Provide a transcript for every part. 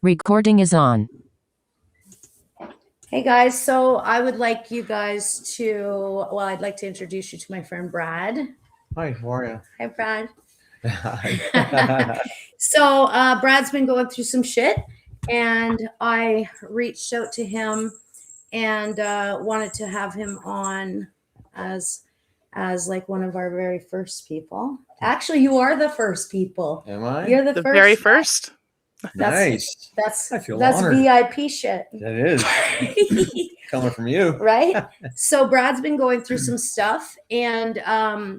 Recording is on. Hey guys, so I would like you guys to, I'd like to introduce you to my friend Brad. Hi, how are you? Hi, Brad. Hi. So Brad's been going through some shit, and I reached out to him and wanted to have him on as like one of our very first people. Actually, you are the first people. Am I? You're the The first. very first? Nice. I feel That's honored. VIP shit. That is coming from you. Right? So Brad's been going through some stuff, and how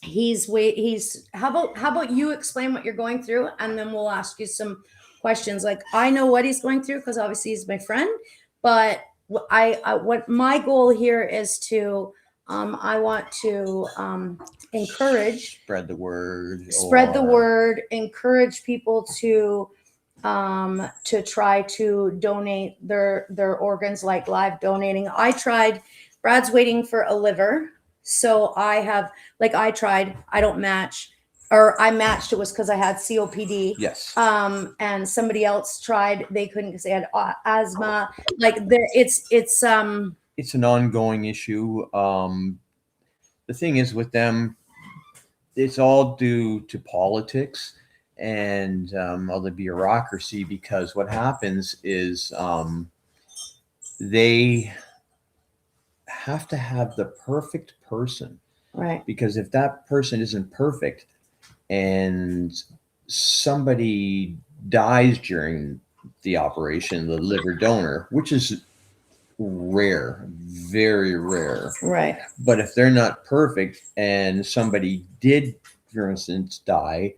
about you explain what you're going through, and then we'll ask you some questions. Like, I know what he's going through because obviously he's my friend, but what my goal here is to I want to encourage, Spread the word. encourage people to try to donate their organs, like live donating. Brad's waiting for a liver. So I don't match, or I matched. It was because I had COPD. Yes. And somebody else tried. They couldn't because they had asthma. It's an ongoing issue. The thing is with them, it's all due to politics and all the bureaucracy, because what happens is they have to have the perfect person. right. Because if that person isn't perfect and somebody dies during the operation, the liver donor, which is rare, very rare. Right. But if they're not perfect and somebody did, for instance, die,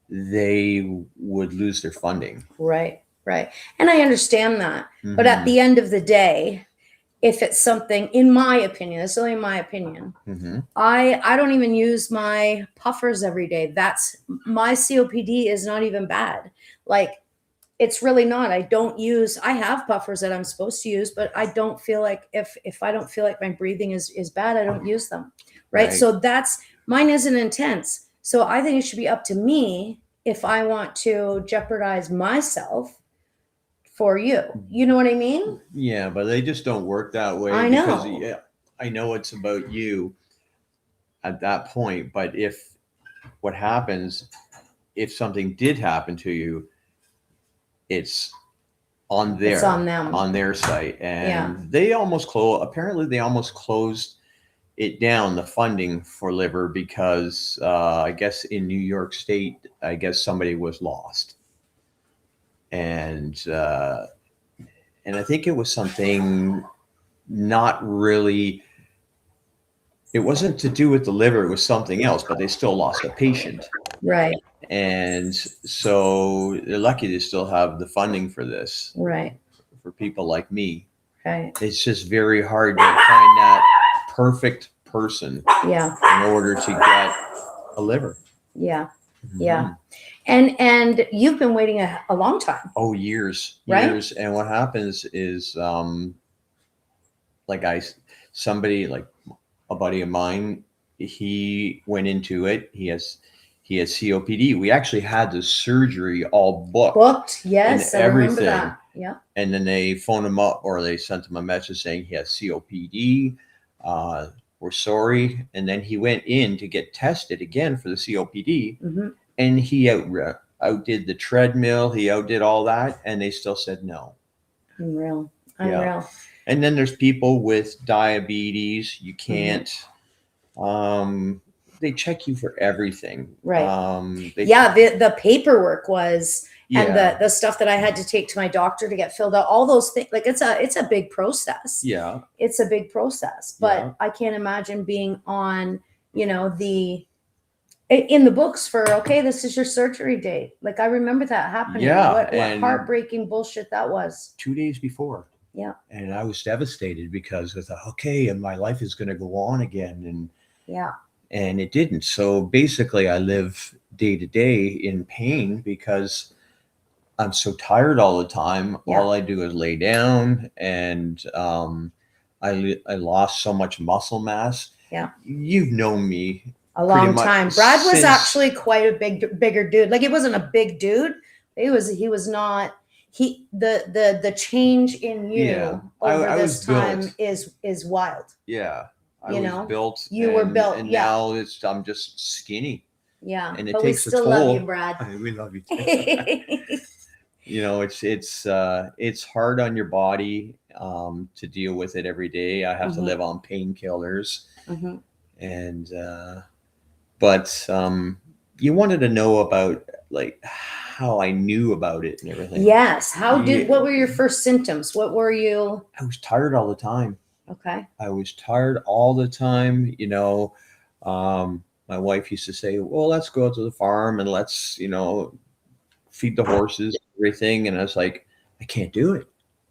they would lose their funding. Right. Right. And I understand that. Mm-hmm. But at the end of the day, if it's something, in my opinion, it's only my opinion, mm-hmm. I don't even use my puffers every day. My COPD is not even bad. Like, it's really not. I have puffers that I'm supposed to use, but I don't feel like, if I don't feel like my breathing is bad, I don't use them. Right. So mine isn't intense. So I think it should be up to me if I want to jeopardize myself for you. You know what I mean? Yeah, but they just don't work that way. I know. Because, I know it's about you at that point, but what happens if something did happen to you, it's on them, on their site, and they almost closed it down, the funding for liver, because I guess in New York State, I guess somebody was lost. And I think it was something not really, it wasn't to do with the liver, it was something else, but they still lost a patient. Right. And so they're lucky to still have the funding for this. Right. For people like me. Right. It's just very hard to find that perfect person. Yeah. In order to get a liver. Yeah. Yeah. And you've been waiting a long time. Oh, years. Right? And what happens is, somebody like a buddy of mine, he went into it. He has COPD. We actually had the surgery all booked. Yes. And everything. I remember that. Yeah. And then they phoned him up, or they sent him a message saying he has COPD. We're sorry. And then he went in to get tested again for the COPD. Mm-hmm. And he outdid the treadmill. He outdid all that. And they still said no. Unreal. Yeah. And then there's people with diabetes. You can't, they check you for everything. Right. The paperwork was, and the stuff that I had to take to my doctor to get filled out, all those things, like it's a big process. Yeah. It's a big process, but I can't imagine being on, in the books for, okay, this is your surgery date. Like, I remember that happening. Yeah. What heartbreaking bullshit that was. 2 days before. Yeah. And I was devastated because I thought, okay, and my life is going to go on again. And it didn't. So basically I live day to day in pain because I'm so tired all the time. Yeah. All I do is lay down, and I lost so much muscle mass. Yeah. You've known me a long time. Brad was actually quite a bigger dude. Like, he wasn't a big dude. He was not, the change in you Yeah. over I this was time built. is wild. Yeah. I You was know, built, you were built. and Yeah. now I'm just skinny, Yeah. and it But we takes a still love you, toll. Brad. We love you too. You know, it's hard on your body to deal with it every day. I have to Mhm. live on painkillers, hmm and but you wanted to know about like how I knew about it and everything. Yes. Yeah. What were your first symptoms? What were you? I was tired all the time. Okay. I was tired all the time. You know, my wife used to say, "Well, let's go out to the farm and let's, feed the horses, everything." And I was like, I can't do it.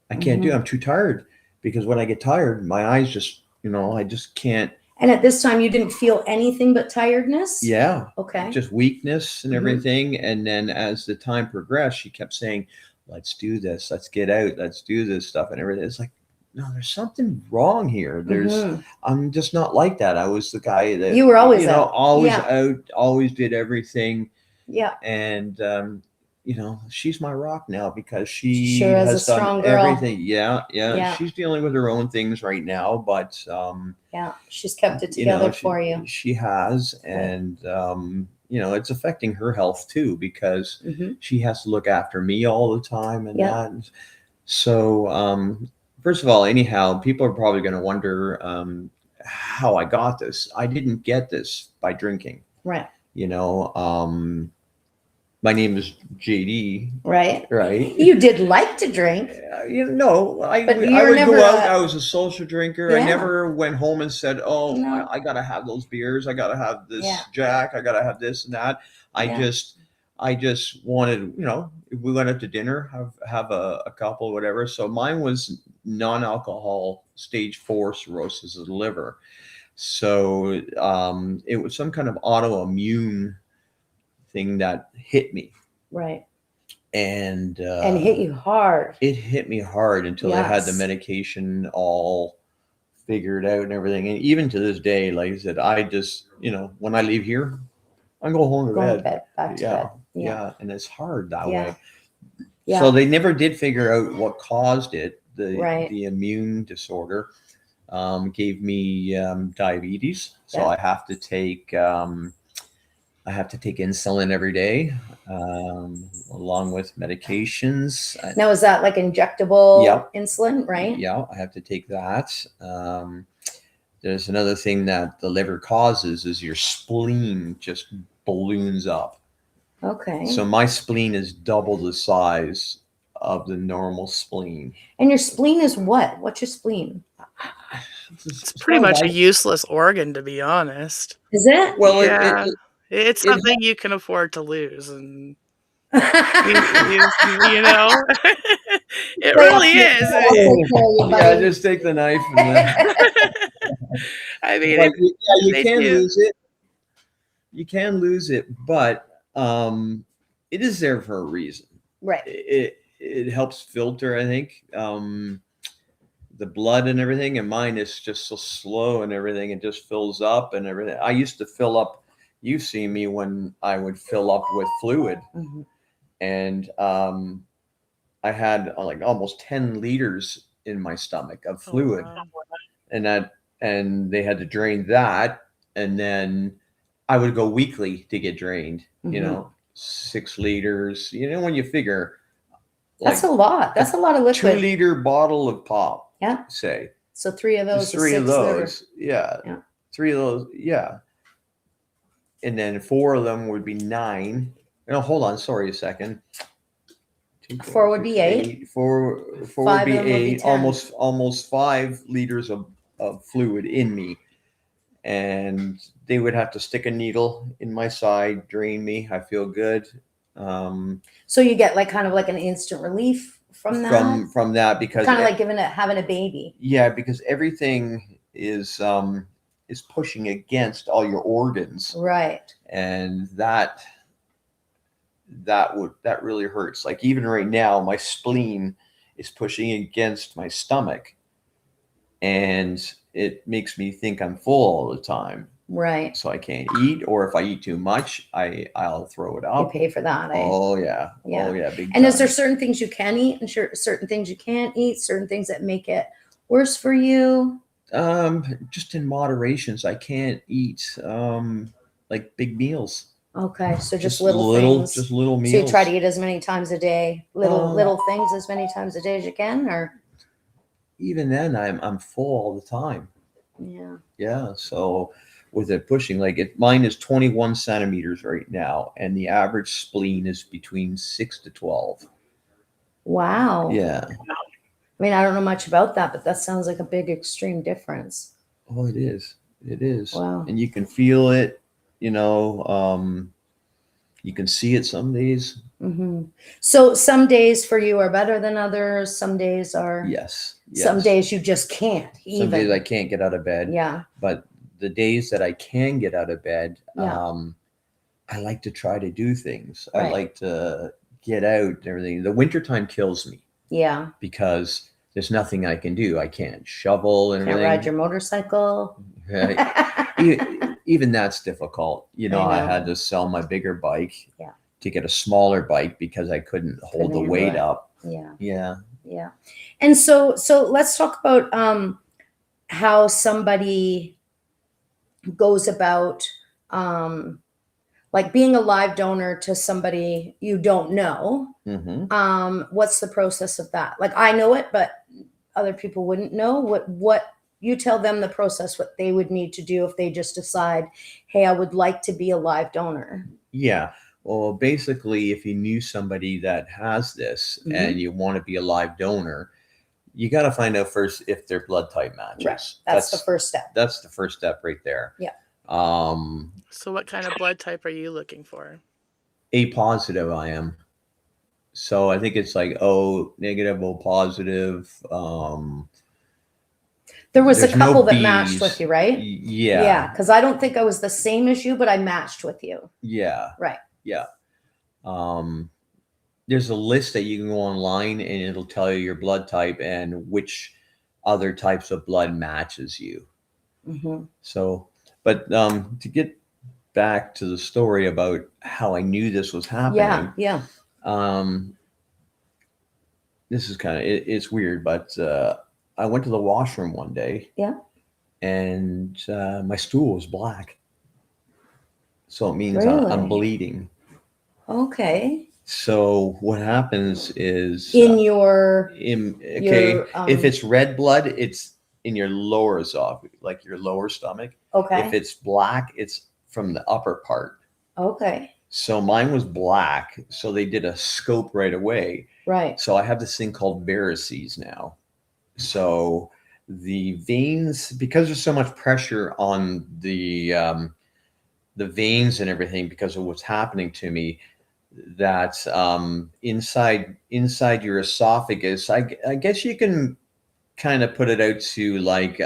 I can't do it. Mhm. I'm too tired because when I get tired, my eyes just, I just can't. And at this time, you didn't feel anything but tiredness? Yeah. Okay. Just weakness and Mhm. everything. And then as the time progressed, she kept saying, let's do this. Let's get out. Let's do this stuff and everything. It's like, no, there's something wrong here. Mhm. I'm just not like that. I was the guy that, You were always out. always Yeah. out, always did everything. Yeah. And, she's my rock now because she Sure is a has done strong girl. everything. Yeah. Yeah. She's dealing with her own things right now, but, Yeah. She's kept it together for you. she has, and it's affecting her health too because hmm she has to look after me all the time and Yeah. that. So, first of all, anyhow, people are probably going to wonder how I got this. I didn't get this by drinking. Right. My name is JD. Right. Right. You did like to drink. But I you were would never go out. a- I was a social drinker. I Yeah. never went home and said, "Oh, No. I gotta have those beers. I gotta have this Yeah. Jack. I gotta have this and that." Yeah. I just wanted, if we went out to dinner, have a couple, whatever. So mine was non-alcohol stage 4 cirrhosis of the liver. So it was some kind of autoimmune thing that hit me, Right. and hit you hard. it hit me hard until I had the Yes. medication all figured out and everything. And even to this day, like I said, I just, when I leave here, I go home to Going to bed. bed, back to Yeah. bed. Yeah. And it's hard that Yeah. way. Yeah. So they never did figure out what caused it, Right. the immune disorder. Gave me diabetes. So Yeah. I have to take insulin every day, along with medications. Now, is that like injectable Yep. insulin, right? Yeah, I have to take that. There's another thing that the liver causes is your spleen just balloons up. Okay. So my spleen is double the size of the normal spleen. And your spleen is what? What's your spleen? It's pretty much a useless organ, to be honest. Is it? Well, Yeah. It's it- something you can afford to lose, and you know, it really is. yeah, just take the knife. And I mean, but you they can do. lose it. You can lose it, but it is there for a reason. Right. It helps filter, I think, the blood and everything. And mine is just so slow and everything. It just fills up and everything. I used to fill up. You've seen me when I would fill up with fluid, Mhm. and I had like almost 10 liters in my stomach of fluid, Oh, and they had to drain that, and then I would go weekly to get drained. Mhm. 6 liters. When you figure, That's a lot. That's a lot of liquid. 2-liter bottle of pop. Yeah. Say So 3 of those. just is 3 of 6 litter. those. Yeah. Yeah. 3 of those. Yeah. And then 4 of them would be 9. No, hold on. Sorry a second. 4 would be 8. 4 5 would be of them would be 8. 10. Almost 5 liters of fluid in me. And they would have to stick a needle in my side, drain me. I feel good. So you get like kind of like an instant relief from that. From that, because Kind of like having a baby. yeah, because everything is pushing against all your organs, Right. and that really hurts. Like even right now, my spleen is pushing against my stomach, and it makes me think I'm full all the time. Right. so I can't eat. Or if I eat too much, I'll throw it You up. pay for that. Eh? Oh yeah, Yeah. oh yeah, big And is time. there certain things you can eat and certain things you can't eat? Certain things that make it worse for you? Just in moderations. I can't eat like big meals. Okay, so just little things. Just little meals. So you try to eat as many times a day, Um, little things as many times a day as you can, or Even then, I'm full all the time. yeah. Yeah. So with it pushing, mine is 21 centimeters right now, and the average spleen is between 6 to 12. Wow. Yeah. I mean, I don't know much about that, but that sounds like a big extreme difference. Oh, it is. It is. Wow. And you can feel it. You know, you can see it some days. Hmm. So some days for you are better than others. Some days are. Yes. Some yes. days you just can't Some days I even. can't get out of bed. Yeah. But the days that I can get out of bed, Yeah. I like to try to do things. I Right. like to get out and everything. The wintertime kills me Yeah. because there's nothing I can do. I can't shovel and Can't everything. ride your motorcycle. Even that's difficult. You know, I know. had to sell my bigger bike Yeah. to get a smaller bike because I couldn't hold the handle weight it. up. Yeah. Yeah. Yeah. And so let's talk about how somebody goes about like being a live donor to somebody you don't know. Hmm. What's the process of that? Like I know it, but other people wouldn't know. What you tell them the process, what they would need to do if they just decide, hey, I would like to be a live donor. Yeah. Well, basically, if you knew somebody that has this Mhm. and you want to be a live donor, you got to find out first if their blood type matches. Right. That's the first step. That's the first step right there. Yeah. So what kind of blood type are you looking for? A positive I am. So I think it's like O negative, O positive. There was a There's no couple that matched Bs. with you, right? Yeah. Yeah, because I don't think I was the same as you, but I matched with you. Yeah. Right. Yeah. There's a list that you can go online and it'll tell you your blood type and which other types of blood matches you. Mm-hmm. So, but to get back to the story about how I knew this was happening. Yeah. This is it's weird, but I went to the washroom one day. Yeah. And my stool was black. So it means Really? I'm bleeding. Okay. So what happens is In your if it's red blood, it's in your lower esophagus, like your lower stomach. okay. If it's black, it's from the upper part. Okay. So mine was black. So they did a scope right away. Right. So I have this thing called varices now. So the veins, because there's so much pressure on the veins and everything because of what's happening to me, that inside your esophagus, I guess you can kind of put it out to like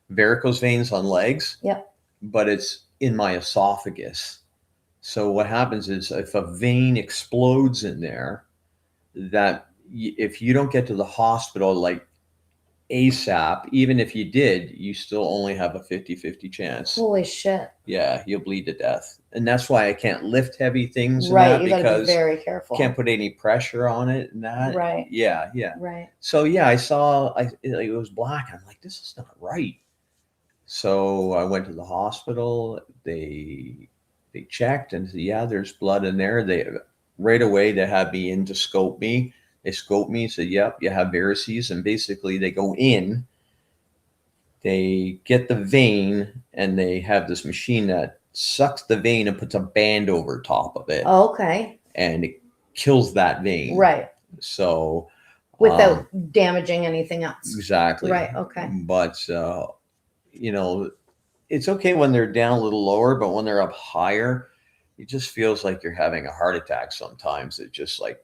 varicose veins on legs. Yep. But it's in my esophagus. So what happens is if a vein explodes in there, that if you don't get to the hospital like ASAP, even if you did, you still only have a 50-50 chance. Holy shit. Yeah, you'll bleed to death. And that's why I can't lift heavy things Right. You got to be because very careful. can't put any pressure on it and that. Right. Yeah. Right. So yeah, I saw it was black. I'm like, this is not right. So I went to the hospital. They checked and said, yeah, there's blood in there. Right away they had me in to scope me. They scoped me, said, yep, you have varices. And basically they go in, they get the vein, and they have this machine that sucks the vein and puts a band over top of it. Oh, okay. And it kills that vein. Right. So without damaging anything else. Exactly. Right. Okay. But, it's okay when they're down a little lower, but when they're up higher, it just feels like you're having a heart attack sometimes. It's just like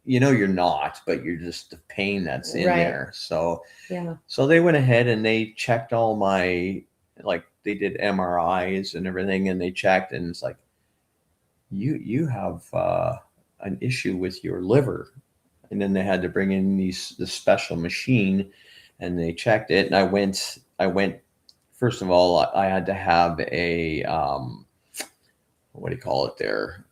you're not, but you're just the pain that's in Right. there. So, Yeah. so they went ahead and they checked all my, like they did MRIs and everything, and they checked, and it's like, you have an issue with your liver. And then they had to bring in this special machine, and they checked it. And I went first of all, I had to have a what do you call it there,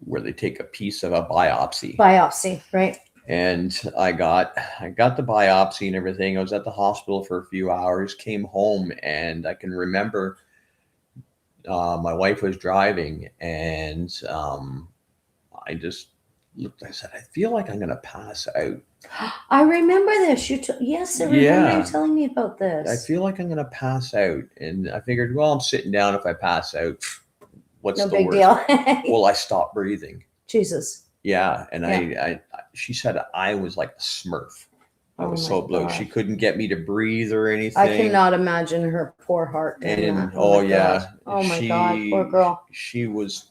where they take a piece of a biopsy. Biopsy, right? And I got the biopsy and everything. I was at the hospital for a few hours, came home, and I can remember my wife was driving, and I just looked. I said, I feel like I'm going to pass out. I remember this. Yes, I remember you telling me about this. I feel like I'm going to pass out, and I figured, well, I'm sitting down. If I pass out, what's no the big worst? deal. Well, I stopped breathing. Jesus. Yeah, and Yeah. she said I was like a Smurf. I was Oh so my blue. God. She couldn't get me to breathe or anything. I cannot imagine her poor heart doing And that. oh my yeah, God. Oh my God, poor girl. She was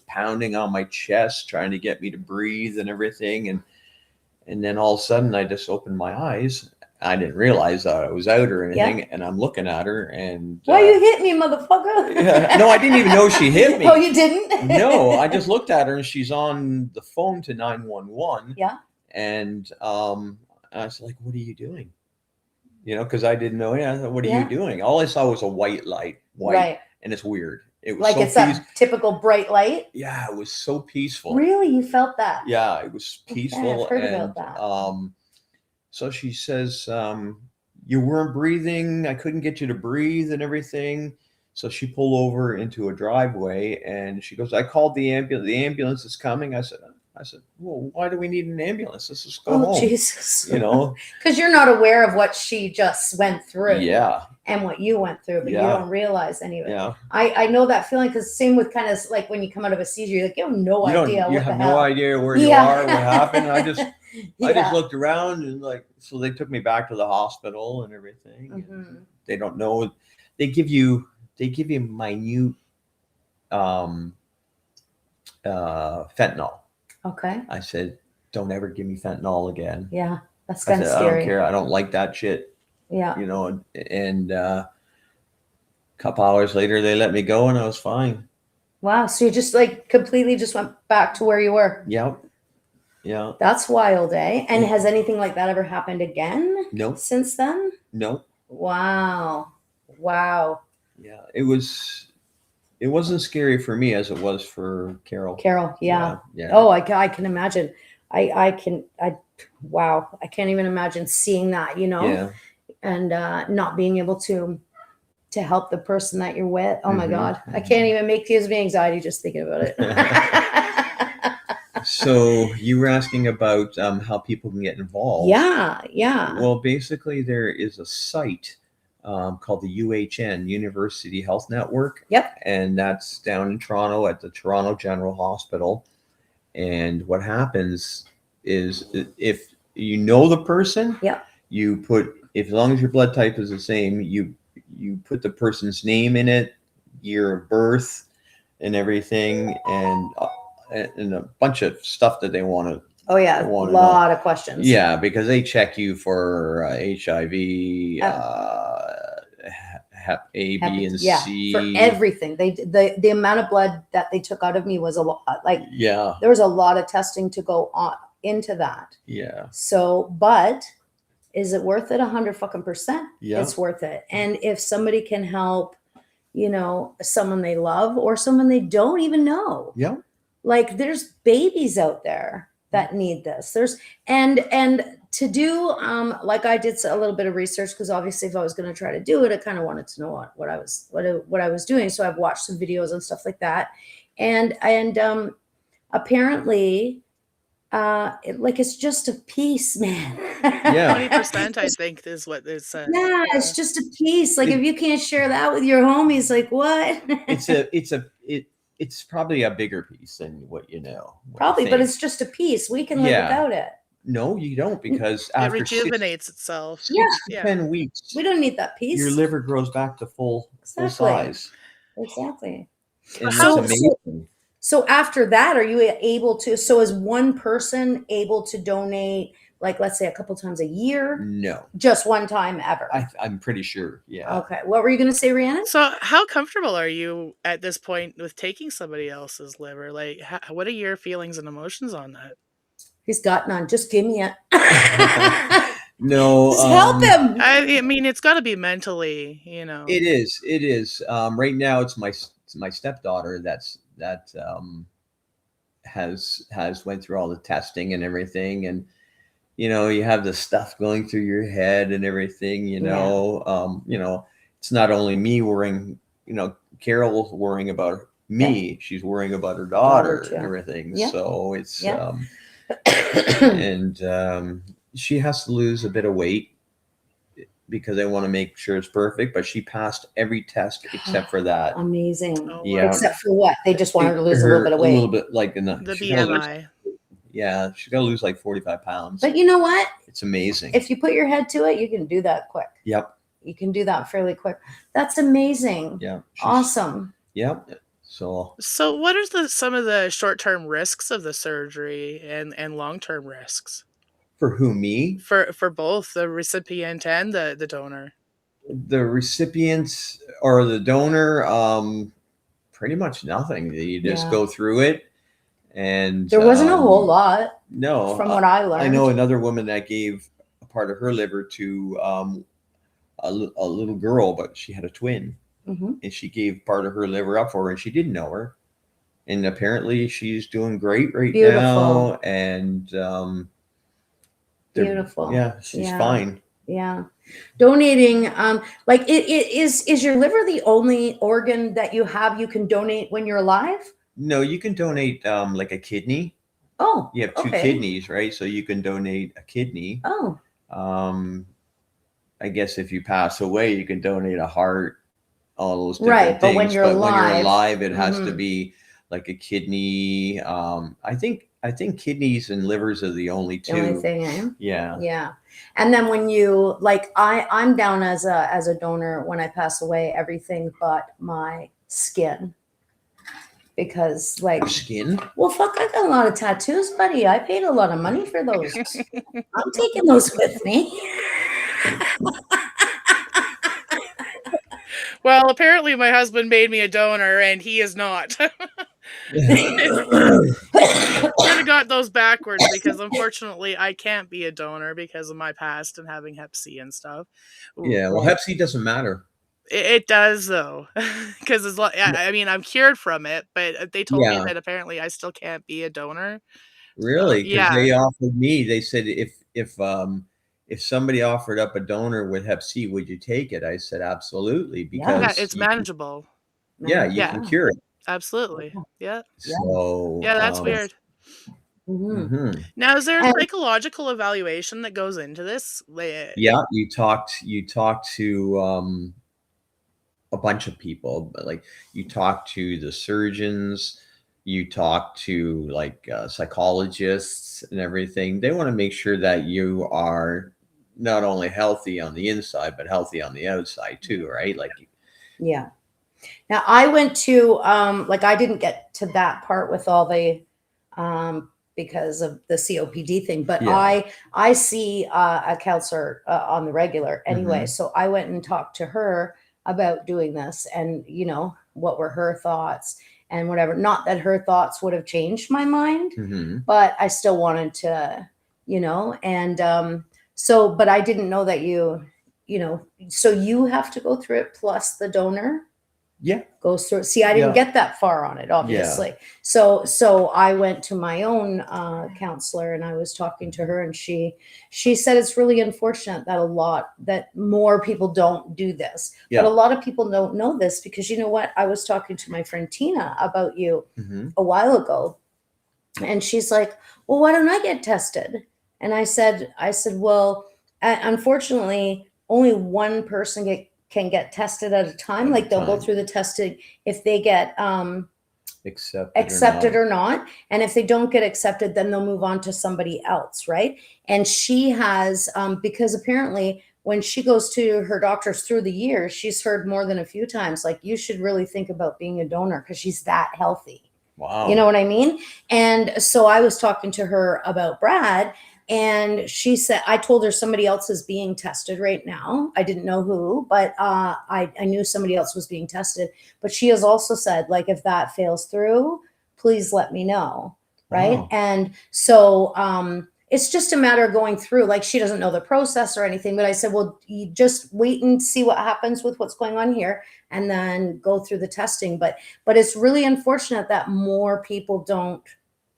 pounding on my chest, trying to get me to breathe and everything. And then all of a sudden, I just opened my eyes. I didn't realize that I was out or anything, and I'm looking at her. And why you hit me, motherfucker? no, I didn't even know she hit me. Oh, you didn't? No, I just looked at her, and she's on the phone to 911. Yeah. And I was like, "What are you doing?" You know, because I didn't know. Yeah, I thought, what are you doing? All I saw was a white light, Right. and it's weird. It was like so it's that typical bright light. Yeah, it was so peaceful. Really, you felt that? Yeah, it was peaceful. I've heard and about that. So she says, "You weren't breathing. I couldn't get you to breathe and everything." So she pulled over into a driveway, and she goes, "I called the ambulance. The ambulance is coming." I said, "Well, why do we need an ambulance? Let's just go home." Jesus. You know, because you're not aware of what she just went through. Yeah. And what you went through, but you don't realize any of it. Yeah. I know that feeling, because same with kind of like when you come out of a seizure, you're like, you have no idea. You have no idea where you are, what happened. I just looked around, and so they took me back to the hospital and everything. Mm-hmm. And they don't know. They give you minute fentanyl. Okay. I said, "Don't ever give me fentanyl again." Yeah, that's kind of scary. scary. I don't care. I don't like that shit. Yeah. You know, and a couple hours later, they let me go, and I was fine. Wow. So you just completely just went back to where you were. Yep. Yeah. That's wild, eh? And has anything like that ever happened again? Nope. Since then? Nope. Wow. Yeah. It wasn't scary for me as it was for Carol. Yeah. Yeah. Oh, I can imagine. Wow. I can't even imagine seeing that, Yeah. and not being able to help the person that you're with. Oh my God. Mm-hmm. I can't even gives me anxiety just thinking about it. So you were asking about how people can get involved. Yeah. Well, basically there is a site called the UHN, University Health Network. Yep. And that's down in Toronto at the Toronto General Hospital. And what happens is if you know the person, yep, you put, as long as your blood type is the same, you put the person's name in it, year of birth and everything, and a bunch of stuff that they want to. Oh yeah, a lot of questions. Yeah, because they check you for HIV, Hep A, B, and C. For everything. The amount of blood that they took out of me was a lot. There was a lot of testing to go on into that. Yeah. So, but is it worth it? 100% Yeah. It's worth it. And if somebody can help, someone they love or someone they don't even know. Yeah. There's babies out there that need this. And to do, I did a little bit of research, because obviously if I was going to try to do it, I kind of wanted to know what I was doing. So I've watched some videos and stuff like that. And apparently, it's just a piece, man. Yeah, 20% I think is what it said. Yeah, it's just a piece. If you can't share that with your homies, what? It's probably a bigger piece than what you know. Probably, but it's just a piece. We can live without it. No, you don't, because it after rejuvenates itself. 6 to 10 weeks, we don't need that piece. your liver grows back to full size. Exactly. And that's amazing. So after that, are you able to? So is one person able to donate, let's say a couple times a year? No, just one time ever. I'm pretty sure. Yeah. Okay. What were you going to say, Rhiannon? So how comfortable are you at this point with taking somebody else's liver? What are your feelings and emotions on that? He's got none. Just give me it. No, Just help him. I mean, it's got to be mentally, you know. it is. It is. Right now, it's my stepdaughter that has went through all the testing and everything, and you have the stuff going through your head and everything. It's not only me worrying. Carol's worrying about me. She's worrying about her daughter Daughter, and too. everything. Yeah. So it's Yeah. and she has to lose a bit of weight because they want to make sure it's perfect. But she passed every test except for that. Amazing. Oh, Yeah. Except for what? They just want her to lose a little bit of A little weight. bit like the she's gotta lose- BMI. yeah, she's got to lose like 45 pounds. But you know what? It's amazing. If you put your head to it, you can do that quick. Yep. You can do that fairly quick. That's amazing. Yeah. Awesome. Yep. So So, what are some of the short-term risks of the surgery and long-term risks for who, me? for both the recipient and the donor? The recipients or the donor, pretty much nothing. You just Yeah. go through it, and There wasn't a whole lot No, from what I learned. I know another woman that gave a part of her liver to a little girl, but she had a twin, Mhm. and she gave part of her liver up for her, and she didn't know her, and apparently she's doing great right Beautiful. now, and Beautiful. yeah, she's Yeah. fine. Yeah. Donating, like it is your liver the only organ that you can donate when you're alive? No, you can donate like a kidney. Oh, You have two okay. kidneys, right? So you can donate a kidney. Oh, I guess if you pass away, you can donate a heart, all those different Right, but things. when you're when you're alive- alive, it has to Mhm. be like a kidney. I think kidneys and livers are the only the two. only thing, eh? Yeah. Yeah. And then when you like I'm down as a donor when I pass away, everything but my skin. Because like, Your skin. well, fuck, I got a lot of tattoos, buddy. I paid a lot of money for those. I'm taking those with me. Well, apparently my husband made me a donor, and he is not. Should have got those backwards because unfortunately I can't be a donor because of my past and having Hep C and stuff. Yeah. Well, Hep C doesn't matter. It does though, because it's like I mean I'm cured from it, but they told me Yeah. that apparently I still can't be a donor. Really? Because yeah. they offered me. They said if somebody offered up a donor with Hep C, would you take it? I said absolutely because Yeah, it's you can- manageable. yeah, you Yeah. can cure it. Absolutely. Yeah. So Yeah, that's weird. Mhm. mhm. Now, is there a And- psychological evaluation that goes into this? Yeah, you talked to a bunch of people, but like you talk to the surgeons, you talk to like psychologists and everything. They want to make sure that you are not only healthy on the inside but healthy on the outside too, right? Like Yeah. Now I went to like I didn't get to that part with all the because of the COPD thing, but Yeah. I see a counselor on the regular anyway. Mhm. So I went and talked to her about doing this, and what were her thoughts and whatever. Not that her thoughts would have changed my mind, mhm. but I still wanted to, and so, but I didn't know that so you have to go through it plus the donor Yeah. goes through it. See, I didn't Yeah. get that far on it, obviously. So I went to my own counselor and I was talking to her, and she said it's really unfortunate that more people don't do this. Yeah. But a lot of people don't know this because you know what? I was talking to my friend Tina about you Mhm. a while ago, and she's like, well, why don't I get tested? And I said, well, unfortunately, only one person can get tested at a time. At a Like they'll go time. through the testing if they get Accepted or not. And if they don't get accepted, then they'll move on to somebody else, right? And she has, because apparently when she goes to her doctors through the years, she's heard more than a few times, like, you should really think about being a donor because she's that healthy. Wow. You know what I mean? And so I was talking to her about Brad, and she said, I told her somebody else is being tested right now. I didn't know who, but I knew somebody else was being tested. But she has also said, like, if that fails through, please let me know. Right. Wow. And so it's just a matter of going through. Like, she doesn't know the process or anything, but I said, well, you just wait and see what happens with what's going on here, and then go through the testing. But it's really unfortunate that more people don't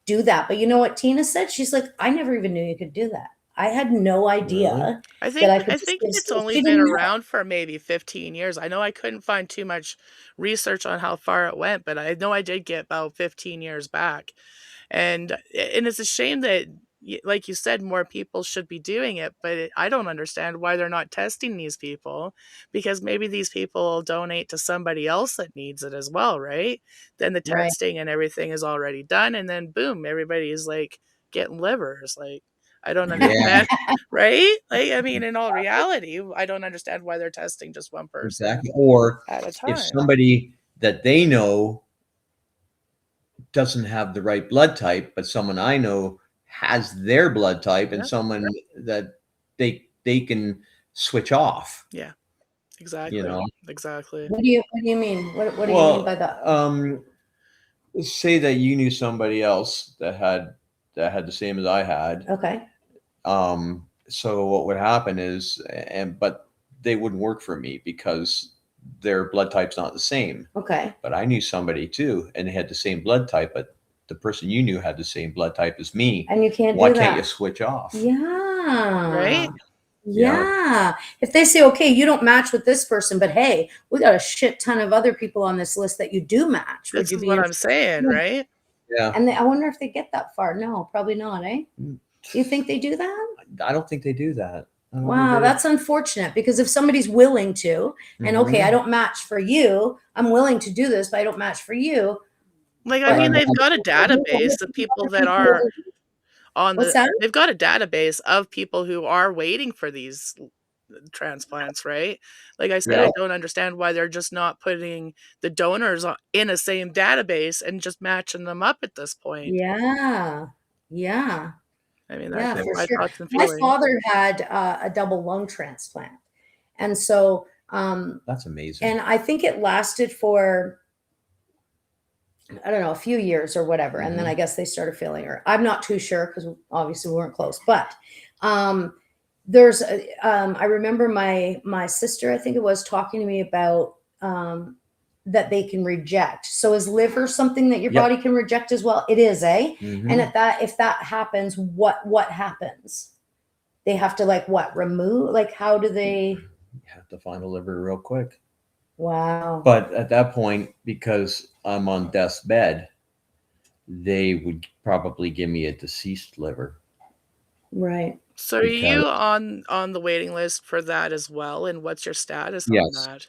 do that. But you know what Tina said? She's like, I never even knew you could do that. I had no idea Really? I that I think could I just think give it's seed. only She been didn't know. around for maybe 15 years. I know I couldn't find too much research on how far it went, but I know I did get about 15 years back. And it's a shame that like you said, more people should be doing it, but I don't understand why they're not testing these people, because maybe these people donate to somebody else that needs it as well, right? Then the Right. testing and everything is already done, and then boom, everybody is like getting livers. Like, I don't Yeah, understand, right? Like, I mean, in all reality, I don't understand why they're testing just one person exactly. Or at a if time. somebody that they know doesn't have the right blood type, but someone I know has their blood type, and Yeah, someone that they can switch off, yeah, you exactly, know. exactly. What do you mean? What do you mean by Well, that? say that you knew somebody else that had the same as I had. Okay. So what would happen is, but they wouldn't work for me because their blood type's not the same. Okay. But I knew somebody too, and they had the same blood type, but the person you knew had the same blood type as me. And you can't Why do can't you that. switch off? Yeah. Right? Yeah. If they say, okay, you don't match with this person, but hey, we got a shit ton of other people on this list that you do match. Would This you is be what I'm interested? saying, right? Yeah, And I wonder if they get that far. No, probably not, eh? Mm. Do you think they do that? I don't think they do that. I don't Wow, think they- that's unfortunate, because if somebody's willing to, and okay, I Mhm. don't match for you, I'm willing to do this, but I don't match for you. Like, I But mean, I'm- they've got a database of people that are on What's the that? they've got a database of people who are waiting for these transplants, right? Like I said, Yeah, I don't understand why they're just not putting the donors in a same database and just matching them up at this point. Yeah. Yeah. I mean, that's Yeah, just for my sure. thoughts and My feelings. father had a double lung transplant. And so, that's amazing. and I think it lasted for, I don't know, a few years or whatever. And then Mhm. I guess they started failing her. I'm not too sure, because obviously we weren't close. But there's, I remember my sister, I think it was, talking to me about that they can reject. So is liver something that your Yep. body can reject as well? It is, eh? Mhm. And if that happens, what happens? They have to, like, what, remove? Like, how do they? You have to find a liver real quick. Wow. But at that point, because I'm on death's bed, they would probably give me a deceased liver. Right. So are Because you on the waiting list for that as well? And what's your status on yes, that?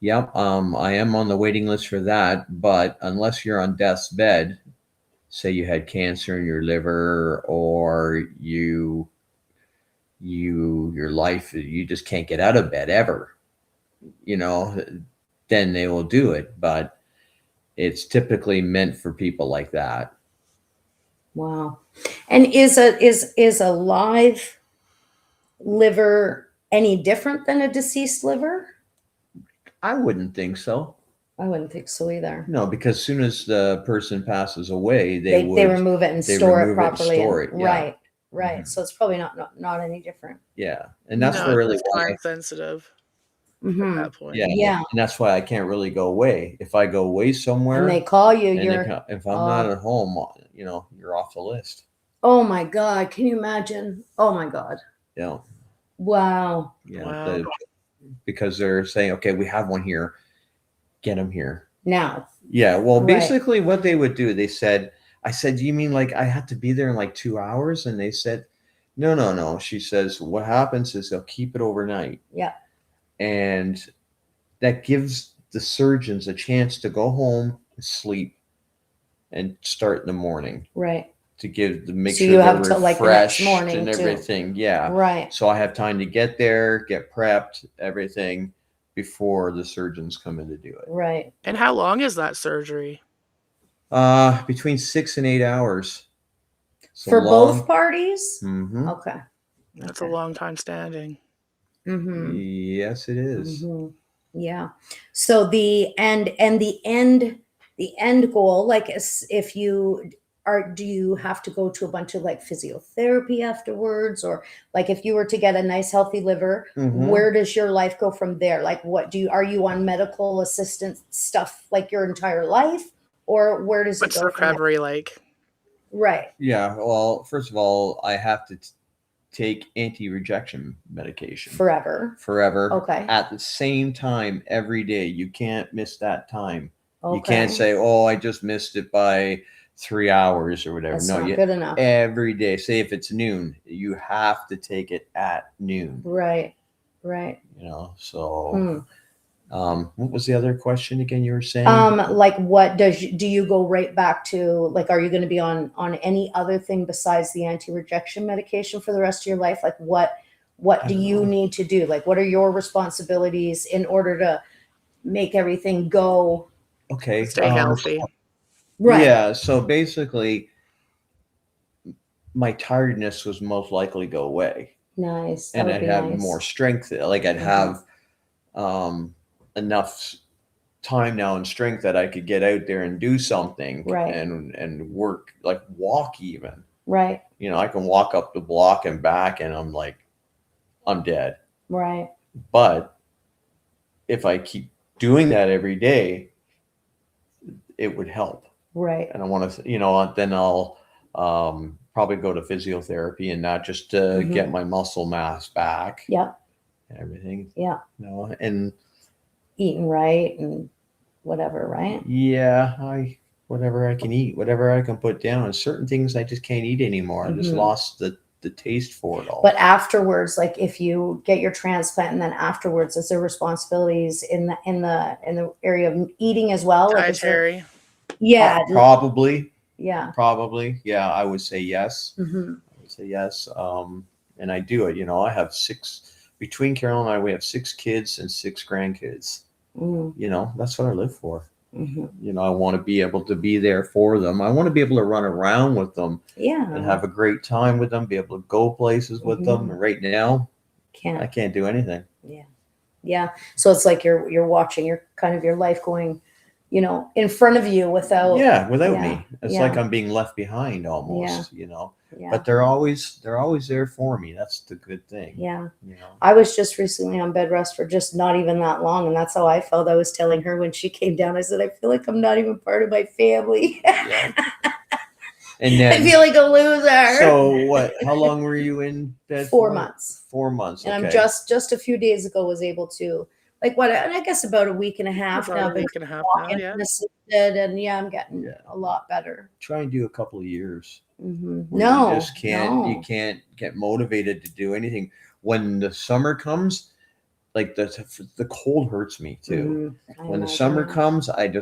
yep, I am on the waiting list for that. But unless you're on death's bed, say you had cancer in your liver, or your life, you just can't get out of bed ever, you know, then they will do it. But it's typically meant for people like that. Wow. And is a live liver any different than a deceased liver? I wouldn't think so. I wouldn't think so either. No, because as soon as the person passes away, They remove it and they store it remove it and properly. store it, yeah. Right. Right. Mhm. So it's probably not any different. Yeah, and that's No, it's really just why. time sensitive at Hmm. that point. Yeah, Yeah. and that's why I can't really go away. If I go away somewhere, And they call you, and you're, if I'm not at home, you're off the list. oh my God, can you imagine? Oh my God. Yeah, Wow. yeah. Wow. Because they're saying, okay, we have one here, get them here. Now. Yeah, well, Right. basically what they would do, I said, do you mean like I have to be there in like 2 hours? And they said, no. She says, what happens is they'll keep it overnight. Yeah. And that gives the surgeons a chance to go home, sleep, and start in the morning Right. to make So sure you they're have till, like, the next refreshed morning, and too. everything. Yeah. Right. So I have time to get there, get prepped, everything before the surgeons come in to do it. Right. And how long is that surgery? Between 6 and 8 hours. So For long. both parties? Mhm. Okay. That's Okay. a long time standing. Mm-hmm. Yes, it is. Mhm. Yeah. So the end goal, like, if you do you have to go to a bunch of like physiotherapy afterwards, or like if you were to get a nice healthy liver, Mhm. where does your life go from there? Like are you on medical assistance stuff like your entire life, or where does it What's go from there? recovery like? Right. Yeah. Well, first of all, I have to take anti-rejection medication Forever. forever. Okay. At the same time every day. You can't miss that time. Okay. You can't say, "Oh, I just missed it by 3 hours or whatever." That's No, not good enough. every day. Say if it's noon, you have to take it at noon. Right. Right. So what was the other question again you were saying? Like what do you go right back to, like, are you going to be on any other thing besides the anti-rejection medication for the rest of your life? Like what do you need to do? Like what are your responsibilities in order to make everything go? Okay. Stay healthy. Right. Yeah. So basically, my tiredness was most likely go away, Nice. That and would I'd be have nice. more strength. Like I'd have enough time now and strength that I could get out there and do something, Right. and work, like walk even. Right. I can walk up the block and back, and I'm like, I'm dead. Right. But if I keep doing that every day, it would help. Right. And I want to, then I'll probably go to physiotherapy, and not just to get my muscle mass back. Yeah. And everything. Yeah. And eating right and whatever, right? Yeah, whatever I can eat, whatever I can put down, and certain things I just can't eat anymore. I just lost the taste for it all. But afterwards, like if you get your transplant and then afterwards, is there responsibilities in the area of eating as well? Like Dietary. yeah. Probably. Yeah. Probably. Yeah, I would say yes. Mm-hmm. I would say yes. And I do it. I have between Carol and I, we have 6 kids and 6 grandkids. Mm-hmm. That's what I live for. Mm-hmm. I want to be able to be there for them. I want to be able to run around with them. Yeah. And have a great time with them, be able to go places with them. And right now, I can't do anything. Yeah. Yeah. So it's like you're watching your life going, in front of you without me. It's like I'm being left behind almost, Yeah. But they're always there for me. That's the good thing. Yeah. I was just recently on bed rest for just not even that long, and that's how I felt. I was telling her when she came down, I said, I feel like I'm not even part of my family. Yeah. And then I feel like a loser. So what? How long were you in bed? 4 months. 4 months. And okay. I'm just a few days ago was able to, and I guess about a week and a half now. About a week and a half now, yeah. Assisted, and I'm getting a lot better. Try and do a couple of years. Mm-hmm. You just can't. You can't get motivated to do anything when the summer comes. Like the cold hurts me too. Mm-hmm. When the summer comes, I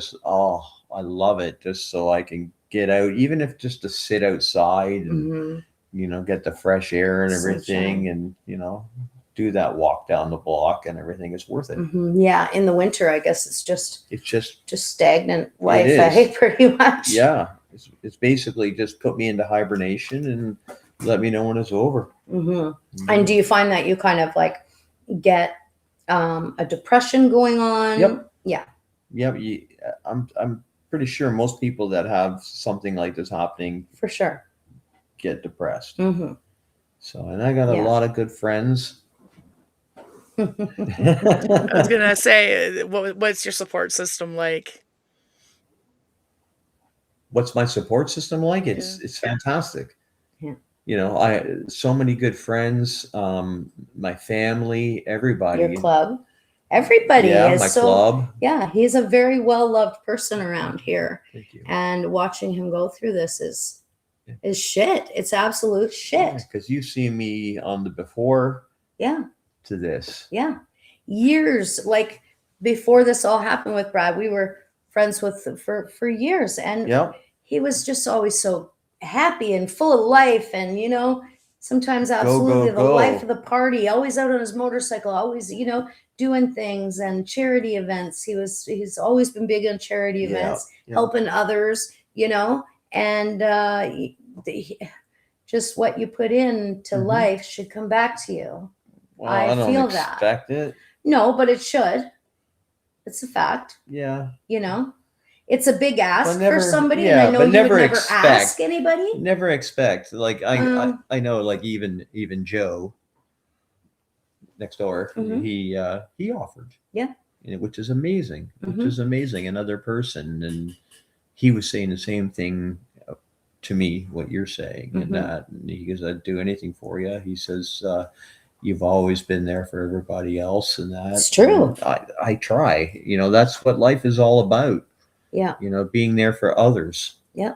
love it, just so I can get out, even if just to sit outside and get the fresh air and everything, and do that walk down the block and everything. Is worth it. Yeah, in the winter, I guess it's just stagnant life, pretty much. Yeah, it's basically just put me into hibernation and let me know when it's over. And do you find that you kind of like get a depression going on? Yep. Yeah. Yep. I'm pretty sure most people that have something like this happening, for sure, get depressed. So, and I got a lot of good friends. I was gonna say, what's your support system like? What's my support system like? It's fantastic. Yeah. I so many good friends, my family, everybody. Your club. Everybody is my club. Yeah, he's a very well-loved person around here. Thank you. And watching him go through this is shit. It's absolute shit. Because you see me on the before to this. Yeah. Years, like before this all happened with Brad, we were friends for years. And he was just always so happy and full of life. And, sometimes absolutely the life of the party, always out on his motorcycle, always, doing things and charity events. He's always been big on charity events, helping others, and just what you put into life should come back to you. Well, I don't feel expect it. No, but it should. It's a fact. Yeah. it's a big ask for never- somebody, yeah, and I know but you never would never expect. ask anybody. Never expect. Like I Um, know, like even Joe next door, Mhm. he offered. Yeah. Which is amazing. Which Mhm. is amazing. Another person, and he was saying the same thing to me, what you're saying, Mhm. and that. And he goes, "I'd do anything for you." He says, "You've always been there for everybody else," and that. It's true. And I try. That's what life is all about. Yeah. Being there for others. Yeah.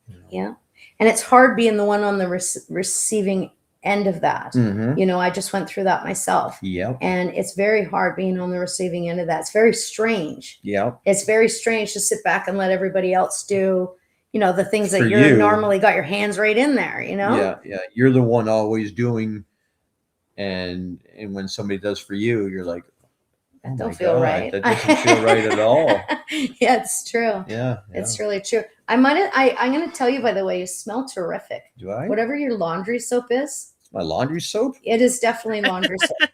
You know. Yeah. And it's hard being the one on the receiving end of that. Mm-hmm. I just went through that myself. Yep. And it's very hard being on the receiving end of that. It's very strange. Yep. It's very strange to sit back and let everybody else do, the things that For you're you. normally got your hands right in there, Yeah. Yeah. You're the one always doing, and when somebody does for you, you're like, That "Oh don't my feel God, right. that doesn't feel right at all." Yeah, it's true. Yeah. It's really true. I'm going to tell you, by the way, you smell terrific. Do I? Whatever your laundry soap is, My laundry soap? it is definitely laundry soap.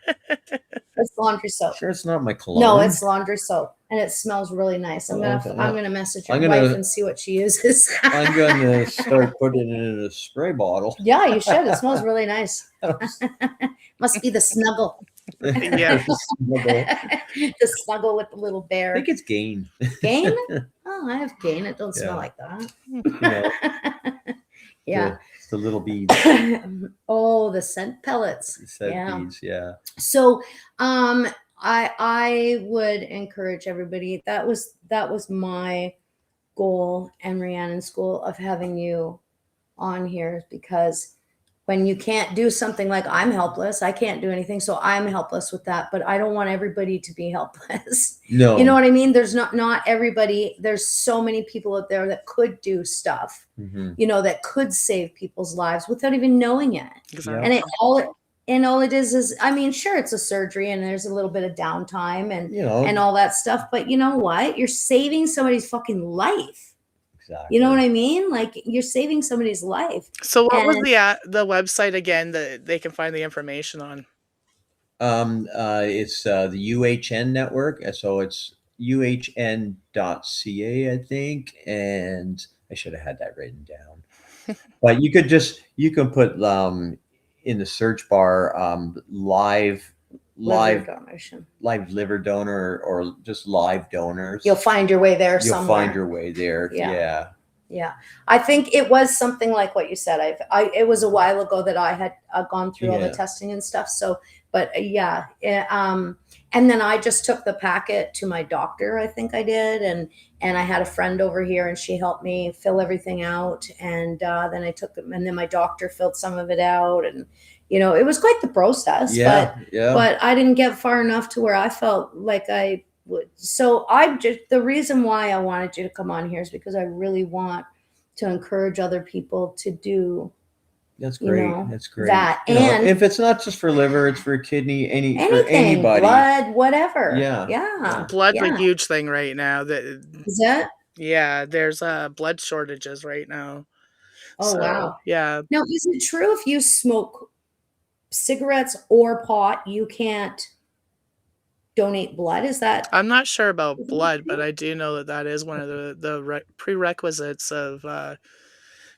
It's laundry soap. Sure, it's not my cologne. No, it's laundry soap, and it smells really nice. I'm Okay. gonna message your I'm gonna- wife and see what she uses. I'm going to start putting it in a spray bottle. Yeah, you should. It smells really nice. Must be the snuggle. Yeah. The snuggle with the little I bear. think it's Gain. Gain? Oh, I have Gain. It don't smell Yeah. like that. You know, Yeah. the little beads, Oh, the scent pellets. scent Yeah. beads. Yeah. So, I would encourage everybody. That was my goal and Rhiannon School of having you on here, because when you can't do something, like I'm helpless, I can't do anything, so I'm helpless with that. But I don't want everybody to be helpless. No. You know what I mean? There's not everybody. There's so many people out there that could do stuff, Mhm. that could save people's lives without even knowing it. Exactly. And all it is, I mean, sure, it's a surgery and there's a little bit of downtime and all that stuff. But you know what? You're saving somebody's fucking life. Exactly. You know what I mean? Like, you're saving somebody's life. So what was And- the website again that they can find the information on? It's the UHN network. So it's uhn.ca, I think. And I should have had that written down. But you can put in the search bar live donation. live liver donor or just live donors. You'll find your way there You'll somewhere. find your way there. Yeah. Yeah. Yeah, I think it was something like what you said. It was a while ago that I had gone through all the Yeah. testing and stuff. So, but yeah, and then I just took the packet to my doctor. I think I did, and I had a friend over here, and she helped me fill everything out. And then I took them, and then my doctor filled some of it out, and it was quite the process. Yeah. Yeah. But I didn't get far enough to where I felt like I would. So the reason why I wanted you to come on here is because I really want to encourage other people to do That's great. That's great. that. You know, And if it's not just for liver, it's for kidney, for anything, anybody. blood, whatever. Yeah. Yeah. Blood's yeah. a huge thing right now. Is that? Yeah, there's blood shortages right now. Oh, So, wow. Yeah. Now, is it true if you smoke cigarettes or pot, you can't donate blood? Is that? I'm not sure about Is that blood, true? but I do know that is one of the prerequisites of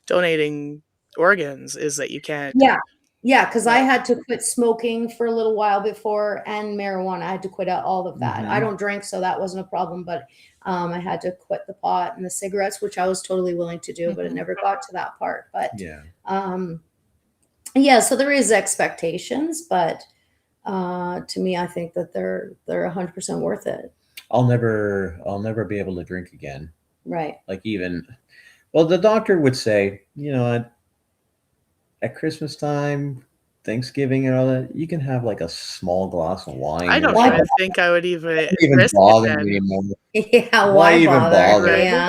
donating organs, is that you can't. Yeah, because I had to quit smoking for a little while before, and marijuana. I had to quit out all of that. Mhm. I don't drink, so that wasn't a problem. But I had to quit the pot and the cigarettes, which I was totally willing to do, but it Mhm. never got to that part. But Yeah. yeah, so there is expectations, but to me, I think that they're 100% worth it. I'll never be able to drink again. Right. Like well, the doctor would say, at Christmas time, Thanksgiving and all that, you can have like a small glass of wine. I don't Why even think I would even even risk bother it me then. anymore. Yeah. Why even bother? Right? Yeah.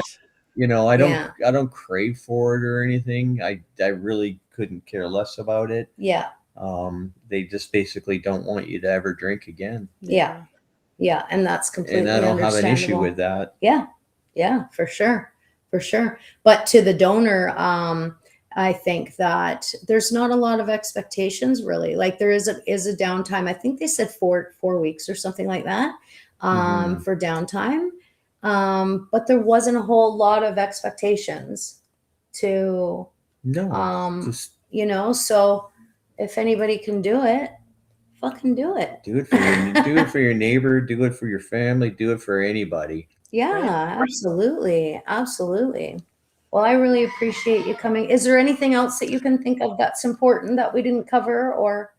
I don't crave for it or anything. I really couldn't care less about it. Yeah. They just basically don't want you to ever drink again. Yeah. Yeah. And that's completely And I don't have an issue understandable. with that. Yeah, for sure. But to the donor, I think that there's not a lot of expectations really. Like there is a downtime. I think they said 4 weeks or something like that Mhm. for downtime. But there wasn't a whole lot of expectations to, No, just so if anybody can do it, fucking do it. do it for your neighbor, do it for your family, do it for anybody. Yeah, absolutely. Absolutely. Well, I really appreciate you coming. Is there anything else that you can think of that's important that we didn't cover, or?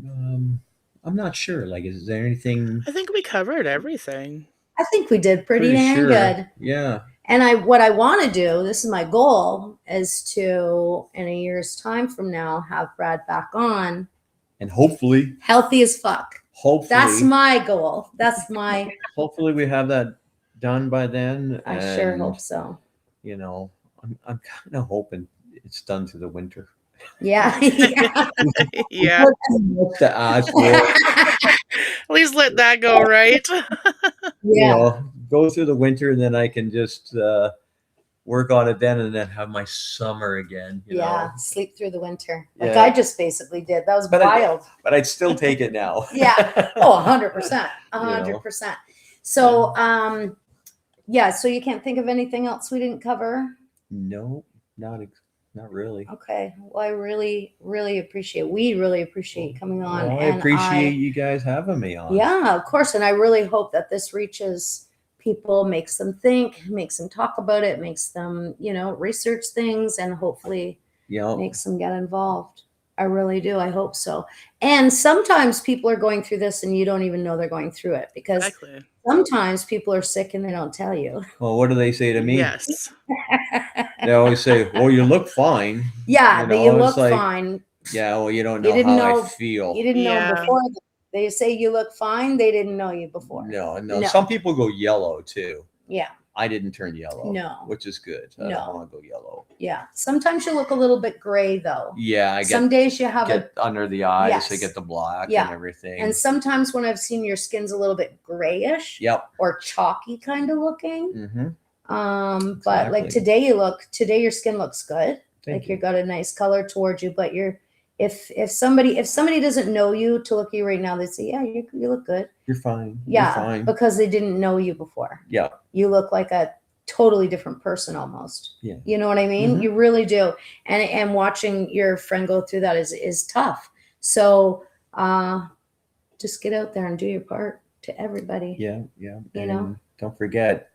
I'm not sure. Like, is there anything? I think we covered everything. I think we did pretty damn sure. good. Yeah. And what I want to do, this is my goal, is to, in a year's time from now, have Brad back on, And hopefully, healthy as fuck. hopefully, That's my goal. That's my. hopefully we have that done by then. I sure and, hope so. You know, I'm kind of hoping it's done through the winter. Yeah. Yeah. Yeah. To ask for, At least let that go, right? Yeah. Go through the winter, and then I can just work on it then, and then have my summer again. You know? Sleep through the winter. Like Yeah. I just basically did. That was But wild. But I'd still take it now. Yeah. Oh, 100%. 100%. So, so you can't think of anything else we didn't cover? No, not really. Okay. Well, I really, really appreciate, we really appreciate you coming on. Well, I and appreciate you guys having me on. Yeah, of course. And I really hope that this reaches people, makes them think, makes them talk about it, makes them, research things, and hopefully makes them get involved. I really do. I hope so. And sometimes people are going through this and you don't even know they're going through it, because Exactly. sometimes people are sick and they don't tell you. Well, what do they say to me? Yes. They always say, well, you look fine. Yeah, but you it's look like, fine. Yeah, well, you don't You know didn't how know- I feel. You didn't know Yeah. before. They say you look fine. They didn't know you before. No. No. Some people go yellow too. Yeah, I didn't turn yellow. No. Which is good. I No. don't want to go yellow. yeah. Sometimes you look a little bit gray though. Yeah, I Some days you have get under the eyes. I Yes. get the black Yeah. and everything. and sometimes when I've seen your skin's a little bit grayish Yep. or chalky kind of looking. Mm-hmm. But like Exactly. today your skin looks good. Thank You've got a nice color towards you, but if somebody doesn't know you to look at you right now, they say, yeah, you look good. You're fine. Yeah, You're fine. because they didn't know you before. Yeah. You look like a totally different person almost. Yeah. You know what I mean? Mhm. You really do. And watching your friend go through that is tough. So just get out there and do your part to everybody. Yeah. You And know? don't forget,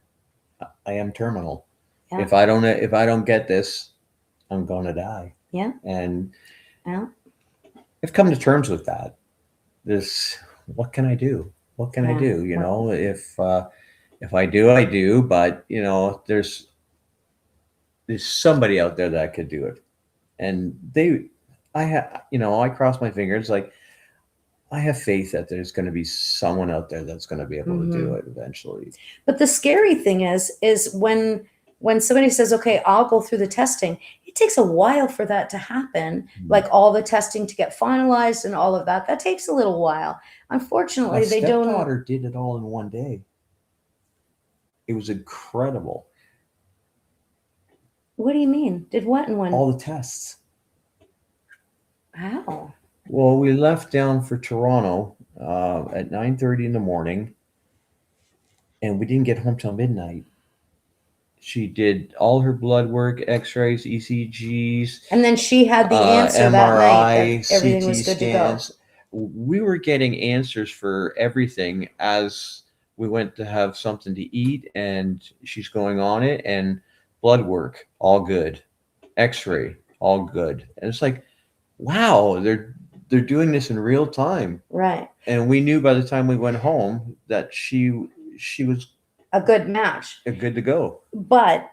I am terminal. Yeah. If I don't get this, I'm gonna die. Yeah. And Yeah. I've come to terms with that. What can I do? What can I Yeah. do? If I do, I do. But there's somebody out there that could do it, and I cross my fingers. Like, I have faith that there's going to be someone out there that's going to be able to do it eventually. But the scary thing is when somebody says, okay, I'll go through the testing, it takes a while for that to happen. Like all the testing to get finalized and all of that takes a little while. Unfortunately, My they don't. stepdaughter did it all in one day. It was incredible. What do you mean? Did what and when? All the tests. How? Well, we left down for Toronto at 9:30 in the morning, and we didn't get home till midnight. She did all her blood work, X-rays, ECGs, And then she had the answer that night that everything CT was good scans. to We were getting answers for everything as we went to have something to eat, and she's going on it, and blood work, all good. X-ray, all good. And it's like, wow, they're doing this in real time. go. Right. And we knew by the time we went home that she was A good match. good to go. But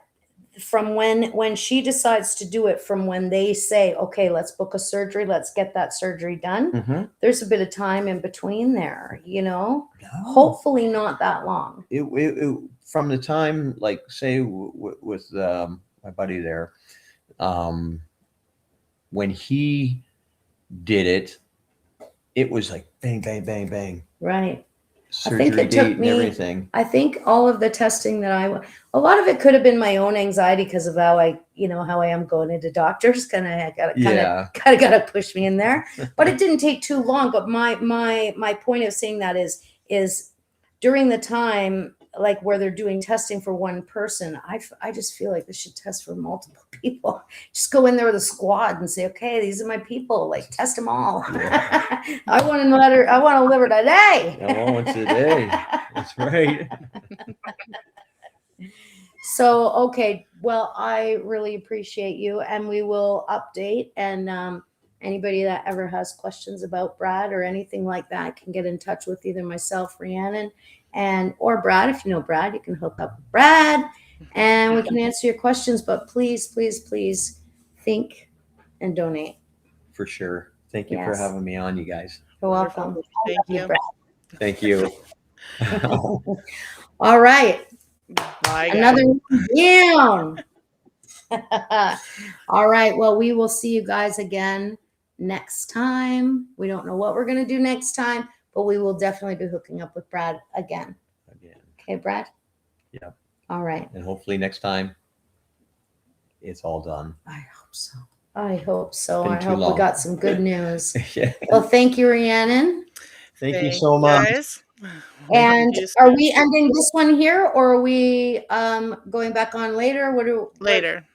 from when she decides to do it, from when they say, okay, let's book a surgery, let's get that surgery done, Mm-hmm. there's a bit of time in between there, No. hopefully not that long. It from the time, like, say with my buddy there, when he did it, it was like bang, bang, bang, bang. Right. Surgery it took date and me- everything. I think all of the testing that a lot of it could have been my own anxiety because of how I am going into doctors. Kind of got to push me in there, but it didn't take too long. But my point of saying that is during the time like where they're doing testing for one person. I just feel like they should test for multiple people. Just go in there with a squad and say, okay, these are my people. Like test them all. I want to liver today. I want today. That's right. So, okay. Well, I really appreciate you, and we will update. And anybody that ever has questions about Brad or anything like that can get in touch with either myself, Rhiannon, or Brad. If you know Brad, you can hook up with Brad, and we can answer your questions. But please, please, please think and donate. For sure. Thank you for Yes. having me on, you guys. You're welcome. Thank you. Brad. Thank you. All right. Bye, guys. Another one down. All right. Well, we will see you guys again next time. We don't know what we're going to do next time, but we will definitely be hooking up with Brad again. Okay, Brad? Yep. All right. And hopefully next time it's all done. I hope so. I hope so. Been I too hope we long. got some good news. Yeah. Well, thank you, Rhiannon. Thank you so much. Guys. And you so are much. we ending this one here, or are we going back on later? What Later.